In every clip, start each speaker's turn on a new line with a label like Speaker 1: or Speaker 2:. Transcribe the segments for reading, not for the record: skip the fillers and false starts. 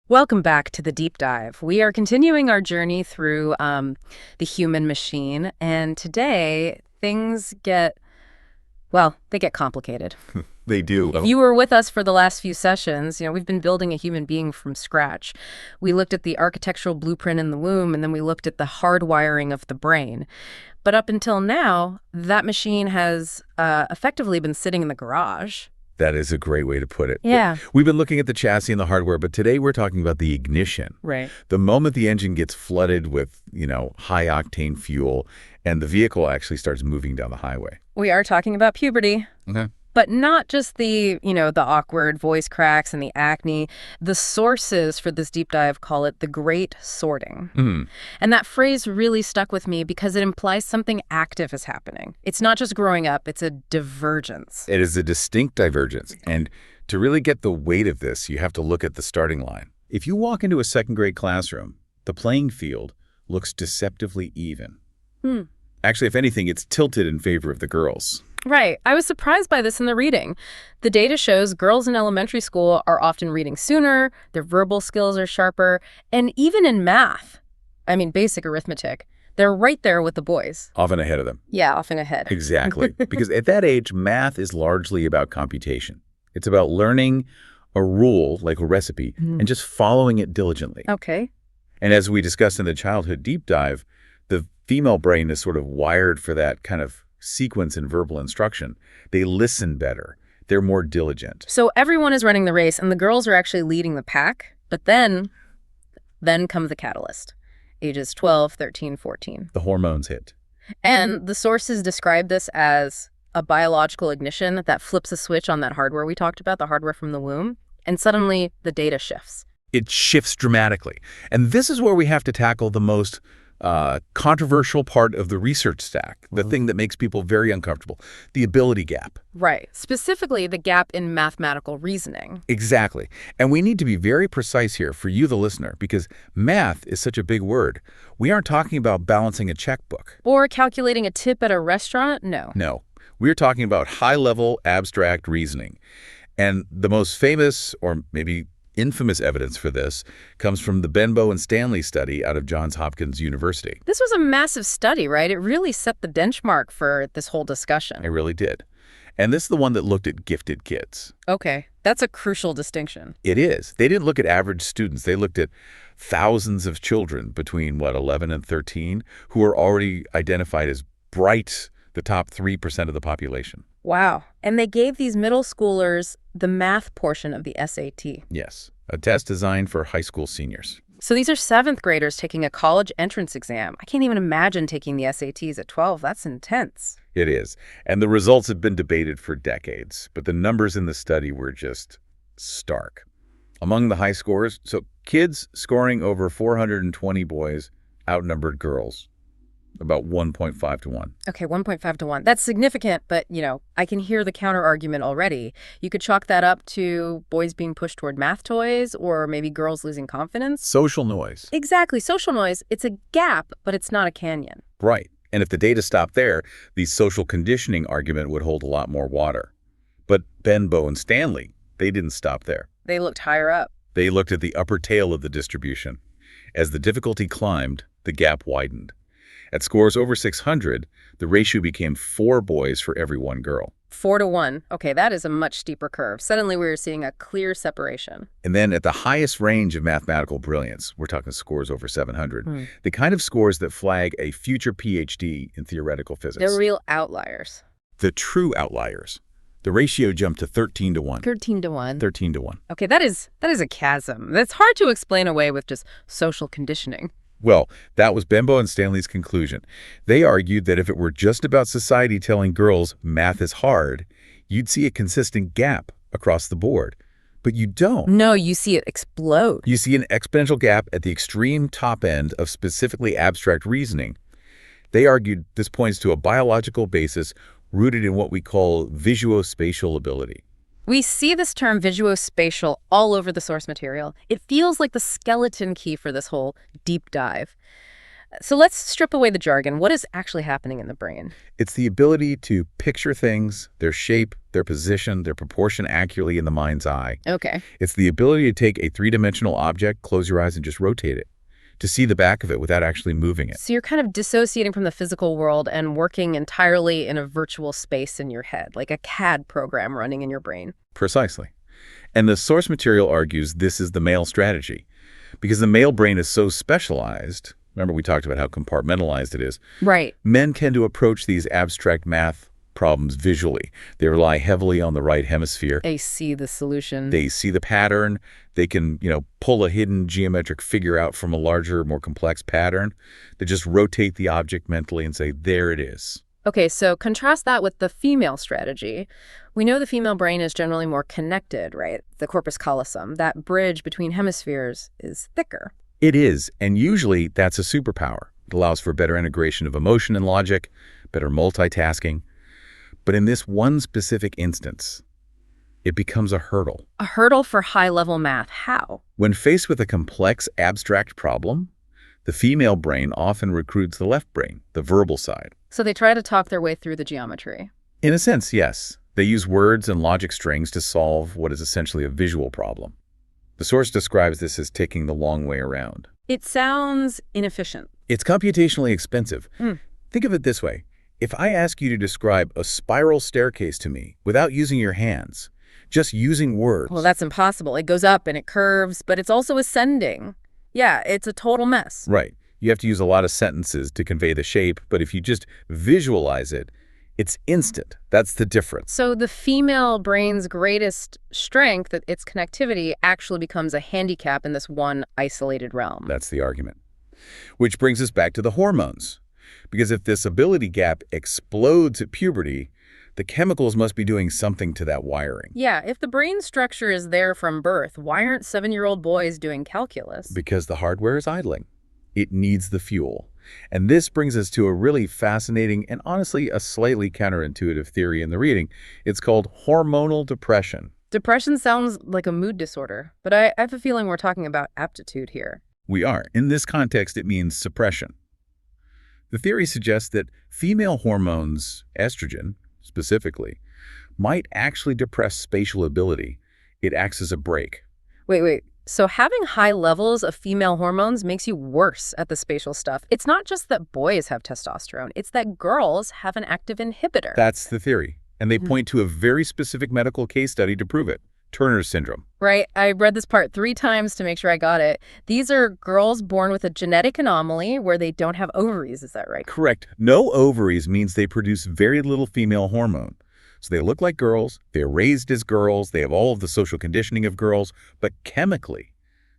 Speaker 1: Welcome back to the deep dive. We are continuing our journey through the human machine, and today things they get complicated.
Speaker 2: They do.
Speaker 1: If you were with us for the last few sessions, we've been building a human being from scratch. We looked at the architectural blueprint in the womb, and then we looked at the hardwiring of the brain. But up until now, that machine has effectively been sitting in the garage.
Speaker 2: That is a great way to put it.
Speaker 1: Yeah.
Speaker 2: We've been looking at the chassis and the hardware, but today we're talking about the ignition.
Speaker 1: Right.
Speaker 2: The moment the engine gets flooded with, high-octane fuel and the vehicle actually starts moving down the highway.
Speaker 1: We are talking about puberty.
Speaker 2: Okay.
Speaker 1: But not just the awkward voice cracks and the acne. The sources for this deep dive call it the great sorting.
Speaker 2: Mm.
Speaker 1: And that phrase really stuck with me because it implies something active is happening. It's not just growing up, it's a divergence.
Speaker 2: It is a distinct divergence. And to really get the weight of this, you have to look at the starting line. If you walk into a second-grade classroom, the playing field looks deceptively even. Actually, if anything, it's tilted in favor of the girls.
Speaker 1: Right. I was surprised by this in the reading. The data shows girls in elementary school are often reading sooner, their verbal skills are sharper, and even in math, basic arithmetic, they're right there with the boys.
Speaker 2: Often ahead of them.
Speaker 1: Yeah, often ahead.
Speaker 2: Exactly. Because at that age, math is largely about computation. It's about learning a rule, like a recipe, and just following it diligently.
Speaker 1: Okay.
Speaker 2: And as we discussed in the childhood deep dive, the female brain is sort of wired for that kind of sequence in verbal instruction. They listen better. They're more diligent.
Speaker 1: So everyone is running the race, and the girls are actually leading the pack. But then comes the catalyst. Ages 12, 13, 14.
Speaker 2: The hormones hit.
Speaker 1: And the sources describe this as a biological ignition that flips a switch on that hardware we talked about, the hardware from the womb, and suddenly the data shifts.
Speaker 2: It shifts dramatically. And this is where we have to tackle the most controversial part of the research stack, the thing that makes people very uncomfortable, the ability gap.
Speaker 1: Right. Specifically, the gap in mathematical reasoning.
Speaker 2: Exactly. And we need to be very precise here for you, the listener, because math is such a big word. We aren't talking about balancing a checkbook.
Speaker 1: Or calculating a tip at a restaurant? No.
Speaker 2: No. We're talking about high-level abstract reasoning. And the most famous, or maybe infamous evidence for this comes from the Benbow and Stanley study out of Johns Hopkins University.
Speaker 1: This was a massive study, right? It really set the benchmark for this whole discussion.
Speaker 2: It really did. And this is the one that looked at gifted kids.
Speaker 1: Okay, that's a crucial distinction.
Speaker 2: It is. They didn't look at average students. They looked at thousands of children between, 11 and 13, who are already identified as bright, the top 3% of the population.
Speaker 1: Wow. And they gave these middle schoolers the math portion of the SAT.
Speaker 2: Yes, a test designed for high school seniors.
Speaker 1: So these are 7th graders taking a college entrance exam. I can't even imagine taking the SATs at 12. That's intense.
Speaker 2: It is. And the results have been debated for decades, but the numbers in the study were just stark. Among the high scores, so kids scoring over 420 boys outnumbered girls. About 1.5 to 1.
Speaker 1: Okay, 1.5 to 1. That's significant, but, I can hear the counter-argument already. You could chalk that up to boys being pushed toward math toys or maybe girls losing confidence.
Speaker 2: Social noise.
Speaker 1: Exactly. Social noise. It's a gap, but it's not a canyon.
Speaker 2: Right. And if the data stopped there, the social conditioning argument would hold a lot more water. But Benbow and Stanley, they didn't stop there.
Speaker 1: They looked higher up.
Speaker 2: They looked at the upper tail of the distribution. As the difficulty climbed, the gap widened. At scores over 600, the ratio became 4 boys for every 1 girl.
Speaker 1: 4 to 1. Okay, that is a much steeper curve. Suddenly we were seeing a clear separation.
Speaker 2: And then at the highest range of mathematical brilliance, we're talking scores over 700, the kind of scores that flag a future PhD in theoretical physics.
Speaker 1: They're real outliers.
Speaker 2: The true outliers. The ratio jumped to 13 to 1.
Speaker 1: 13 to 1.
Speaker 2: 13 to 1.
Speaker 1: Okay, that is a chasm. That's hard to explain away with just social conditioning.
Speaker 2: Well, that was Benbow and Stanley's conclusion. They argued that if it were just about society telling girls math is hard, you'd see a consistent gap across the board. But you don't.
Speaker 1: No, you see it explode.
Speaker 2: You see an exponential gap at the extreme top end of specifically abstract reasoning. They argued this points to a biological basis rooted in what we call visuo-spatial ability.
Speaker 1: We see this term visuo-spatial all over the source material. It feels like the skeleton key for this whole deep dive. So let's strip away the jargon. What is actually happening in the brain?
Speaker 2: It's the ability to picture things, their shape, their position, their proportion accurately in the mind's eye.
Speaker 1: Okay.
Speaker 2: It's the ability to take a three-dimensional object, close your eyes, and just rotate it, to see the back of it without actually moving it.
Speaker 1: So you're kind of dissociating from the physical world and working entirely in a virtual space in your head, like a CAD program running in your brain.
Speaker 2: Precisely. And the source material argues this is the male strategy, because the male brain is so specialized. Remember, we talked about how compartmentalized it is.
Speaker 1: Right.
Speaker 2: Men tend to approach these abstract math problems visually. They rely heavily on the right hemisphere.
Speaker 1: They see the solution.
Speaker 2: They see the pattern. They can, pull a hidden geometric figure out from a larger, more complex pattern. They just rotate the object mentally and say, there it is.
Speaker 1: Okay, so contrast that with the female strategy. We know the female brain is generally more connected, right? The corpus callosum, that bridge between hemispheres, is thicker.
Speaker 2: It is, and usually that's a superpower. It allows for better integration of emotion and logic, better multitasking. But in this one specific instance, it becomes a hurdle.
Speaker 1: A hurdle for high-level math. How?
Speaker 2: When faced with a complex, abstract problem, the female brain often recruits the left brain, the verbal side.
Speaker 1: So they try to talk their way through the geometry.
Speaker 2: In a sense, yes. They use words and logic strings to solve what is essentially a visual problem. The source describes this as taking the long way around.
Speaker 1: It sounds inefficient.
Speaker 2: It's computationally expensive. Think of it this way. If I ask you to describe a spiral staircase to me without using your hands, just using words...
Speaker 1: Well, that's impossible. It goes up and it curves, but it's also ascending. Yeah, it's a total mess.
Speaker 2: Right. You have to use a lot of sentences to convey the shape, but if you just visualize it, it's instant. That's the difference.
Speaker 1: So the female brain's greatest strength, its connectivity, actually becomes a handicap in this one isolated realm.
Speaker 2: That's the argument. Which brings us back to the hormones. Because if this ability gap explodes at puberty, the chemicals must be doing something to that wiring.
Speaker 1: Yeah, if the brain structure is there from birth, why aren't 7-year-old boys doing calculus?
Speaker 2: Because the hardware is idling. It needs the fuel. And this brings us to a really fascinating and honestly a slightly counterintuitive theory in the reading. It's called hormonal depression.
Speaker 1: Depression sounds like a mood disorder, but I have a feeling we're talking about aptitude here.
Speaker 2: We are. In this context, it means suppression. The theory suggests that female hormones, estrogen specifically, might actually depress spatial ability. It acts as a brake.
Speaker 1: Wait. So having high levels of female hormones makes you worse at the spatial stuff. It's not just that boys have testosterone. It's that girls have an active inhibitor.
Speaker 2: That's the theory. And they point to a very specific medical case study to prove it. Turner syndrome.
Speaker 1: Right. I read this part 3 times to make sure I got it. These are girls born with a genetic anomaly where they don't have ovaries. Is that right?
Speaker 2: Correct. No ovaries means they produce very little female hormone. So they look like girls, they're raised as girls, they have all of the social conditioning of girls, but chemically,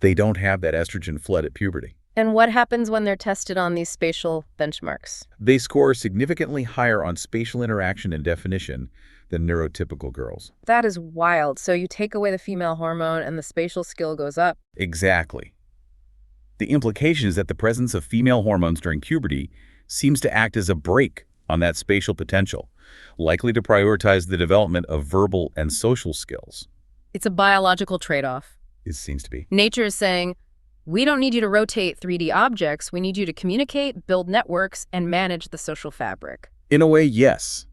Speaker 2: they don't have that estrogen flood at puberty.
Speaker 1: And what happens when they're tested on these spatial benchmarks?
Speaker 2: They score significantly higher on spatial interaction and definition than neurotypical girls.
Speaker 1: That is wild. So you take away the female hormone and the spatial skill goes up.
Speaker 2: Exactly. The implication is that the presence of female hormones during puberty seems to act as a brake on that spatial potential, likely to prioritize the development of verbal and social skills.
Speaker 1: It's a biological trade-off.
Speaker 2: It seems to be.
Speaker 1: Nature is saying, we don't need you to rotate 3D objects. We need you to communicate, build networks, and manage the social fabric.
Speaker 2: In a way, yes.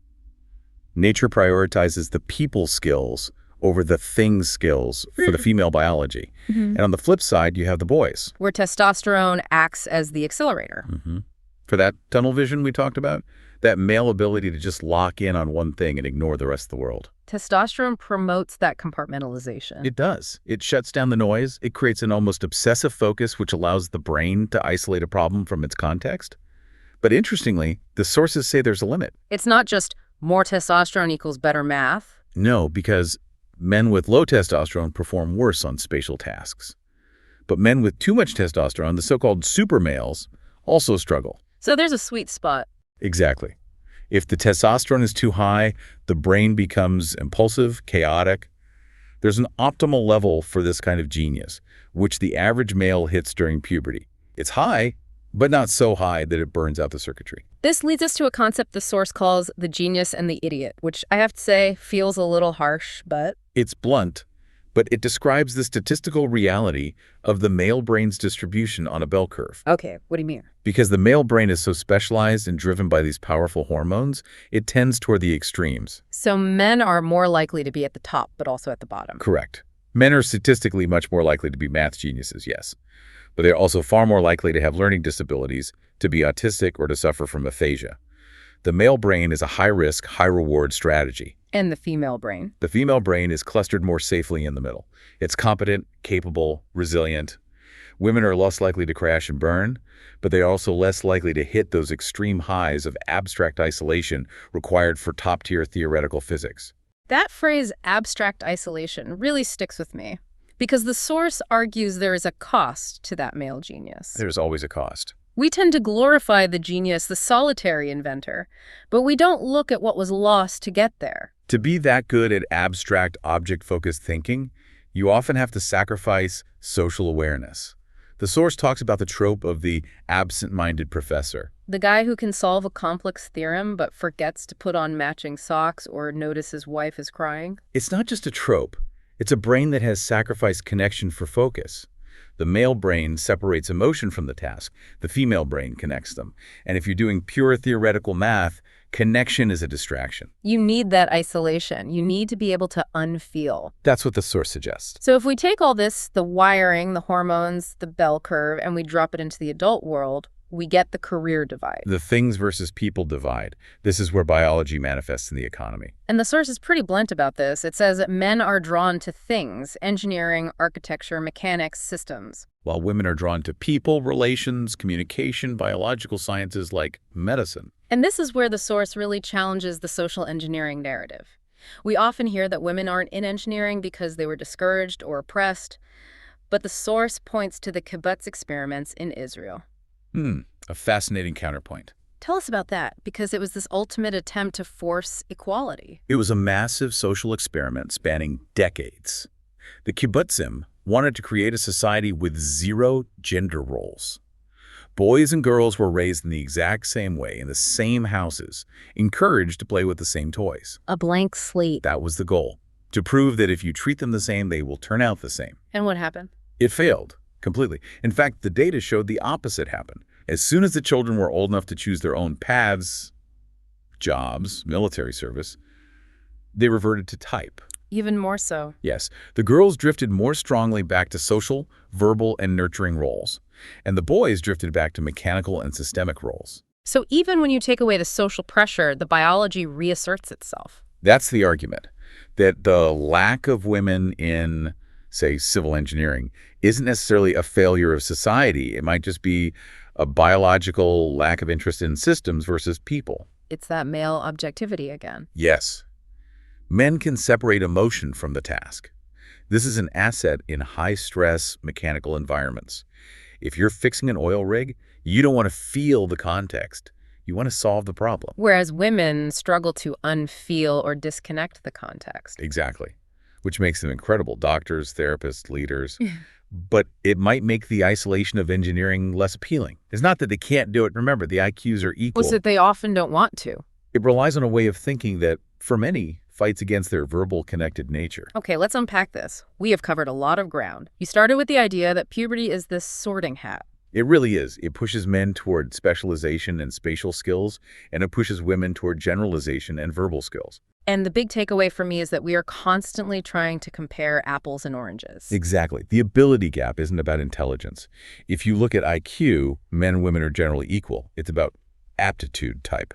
Speaker 2: Nature prioritizes the people skills over the thing skills for the female biology. And on the flip side, you have the boys.
Speaker 1: Where testosterone acts as the accelerator.
Speaker 2: For that tunnel vision we talked about, that male ability to just lock in on one thing and ignore the rest of the world.
Speaker 1: Testosterone promotes that compartmentalization.
Speaker 2: It does. It shuts down the noise. It creates an almost obsessive focus which allows the brain to isolate a problem from its context. But interestingly, the sources say there's a limit.
Speaker 1: It's not just more testosterone equals better math.
Speaker 2: No, because men with low testosterone perform worse on spatial tasks. But men with too much testosterone, the so-called super males, also struggle.
Speaker 1: So there's a sweet spot.
Speaker 2: Exactly. If the testosterone is too high, the brain becomes impulsive, chaotic. There's an optimal level for this kind of genius, which the average male hits during puberty. It's high, but not so high that it burns out the circuitry.
Speaker 1: This leads us to a concept the source calls the genius and the idiot, which I have to say feels a little harsh, but...
Speaker 2: It's blunt, but it describes the statistical reality of the male brain's distribution on a bell curve.
Speaker 1: Okay, what do you mean?
Speaker 2: Because the male brain is so specialized and driven by these powerful hormones, it tends toward the extremes.
Speaker 1: So men are more likely to be at the top, but also at the bottom.
Speaker 2: Correct. Men are statistically much more likely to be math geniuses, yes. But they're also far more likely to have learning disabilities, to be autistic, or to suffer from aphasia. The male brain is a high-risk, high-reward strategy.
Speaker 1: And the female brain?
Speaker 2: The female brain is clustered more safely in the middle. It's competent, capable, resilient. Women are less likely to crash and burn, but they're also less likely to hit those extreme highs of abstract isolation required for top-tier theoretical physics.
Speaker 1: That phrase, abstract isolation, really sticks with me, because the source argues there is a cost to that male genius.
Speaker 2: There's always a cost.
Speaker 1: We tend to glorify the genius, the solitary inventor, but we don't look at what was lost to get there.
Speaker 2: To be that good at abstract, object-focused thinking, you often have to sacrifice social awareness. The source talks about the trope of the absent-minded professor.
Speaker 1: The guy who can solve a complex theorem but forgets to put on matching socks or notice his wife is crying.
Speaker 2: It's not just a trope. It's a brain that has sacrificed connection for focus. The male brain separates emotion from the task. The female brain connects them. And if you're doing pure theoretical math, connection is a distraction.
Speaker 1: You need that isolation. You need to be able to unfeel.
Speaker 2: That's what the source suggests.
Speaker 1: So if we take all this, the wiring, the hormones, the bell curve, and we drop it into the adult world, we get the career divide.
Speaker 2: The things versus people divide. This is where biology manifests in the economy.
Speaker 1: And the source is pretty blunt about this. It says that men are drawn to things, engineering, architecture, mechanics, systems.
Speaker 2: While women are drawn to people, relations, communication, biological sciences like medicine.
Speaker 1: And this is where the source really challenges the social engineering narrative. We often hear that women aren't in engineering because they were discouraged or oppressed, but the source points to the kibbutz experiments in Israel.
Speaker 2: A fascinating counterpoint.
Speaker 1: Tell us about that, because it was this ultimate attempt to force equality.
Speaker 2: It was a massive social experiment spanning decades. The kibbutzim wanted to create a society with zero gender roles. Boys and girls were raised in the exact same way, in the same houses, encouraged to play with the same toys.
Speaker 1: A blank slate.
Speaker 2: That was the goal, to prove that if you treat them the same, they will turn out the same.
Speaker 1: And what happened?
Speaker 2: It failed. Completely. In fact, the data showed the opposite happened. As soon as the children were old enough to choose their own paths, jobs, military service, they reverted to type.
Speaker 1: Even more so.
Speaker 2: Yes, the girls drifted more strongly back to social, verbal, and nurturing roles, and the boys drifted back to mechanical and systemic roles.
Speaker 1: So even when you take away the social pressure, the biology reasserts itself.
Speaker 2: That's the argument, that the lack of women in, say, civil engineering isn't necessarily a failure of society. It might just be a biological lack of interest in systems versus people.
Speaker 1: It's that male objectivity again.
Speaker 2: Yes. Men can separate emotion from the task. This is an asset in high-stress mechanical environments. If you're fixing an oil rig, you don't want to feel the context. You want to solve the problem.
Speaker 1: Whereas women struggle to unfeel or disconnect the context.
Speaker 2: Exactly. Which makes them incredible doctors, therapists, leaders. But it might make the isolation of engineering less appealing. It's not that they can't do it. Remember, the IQs are equal.
Speaker 1: Was that they often don't want to.
Speaker 2: It relies on a way of thinking that, for many, fights against their verbal connected nature.
Speaker 1: Okay, let's unpack this. We have covered a lot of ground. You started with the idea that puberty is this sorting hat.
Speaker 2: It really is. It pushes men toward specialization and spatial skills, and it pushes women toward generalization and verbal skills.
Speaker 1: And the big takeaway for me is that we are constantly trying to compare apples and oranges.
Speaker 2: Exactly. The ability gap isn't about intelligence. If you look at IQ, men and women are generally equal. It's about aptitude type.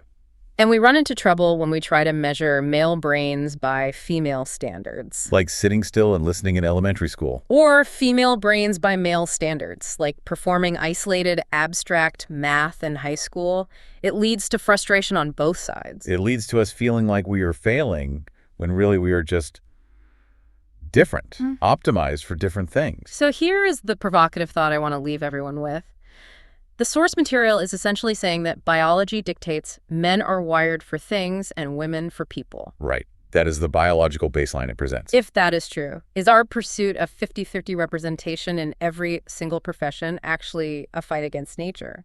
Speaker 1: And we run into trouble when we try to measure male brains by female standards.
Speaker 2: Like sitting still and listening in elementary school.
Speaker 1: Or female brains by male standards, like performing isolated, abstract math in high school. It leads to frustration on both sides.
Speaker 2: It leads to us feeling like we are failing when really we are just different, optimized for different things.
Speaker 1: So here is the provocative thought I want to leave everyone with. The source material is essentially saying that biology dictates men are wired for things and women for people.
Speaker 2: Right. That is the biological baseline it presents.
Speaker 1: If that is true, is our pursuit of 50-50 representation in every single profession actually a fight against nature?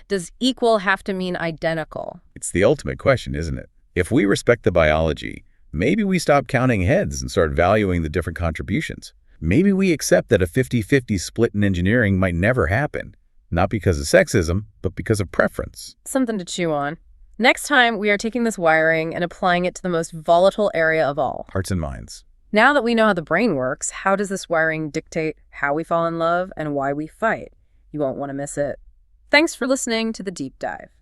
Speaker 1: Does equal have to mean identical?
Speaker 2: It's the ultimate question, isn't it? If we respect the biology, maybe we stop counting heads and start valuing the different contributions. Maybe we accept that a 50-50 split in engineering might never happen, not because of sexism, but because of preference.
Speaker 1: Something to chew on. Next time, we are taking this wiring and applying it to the most volatile area of all.
Speaker 2: Hearts and minds.
Speaker 1: Now that we know how the brain works, how does this wiring dictate how we fall in love and why we fight? You won't want to miss it. Thanks for listening to The Deep Dive.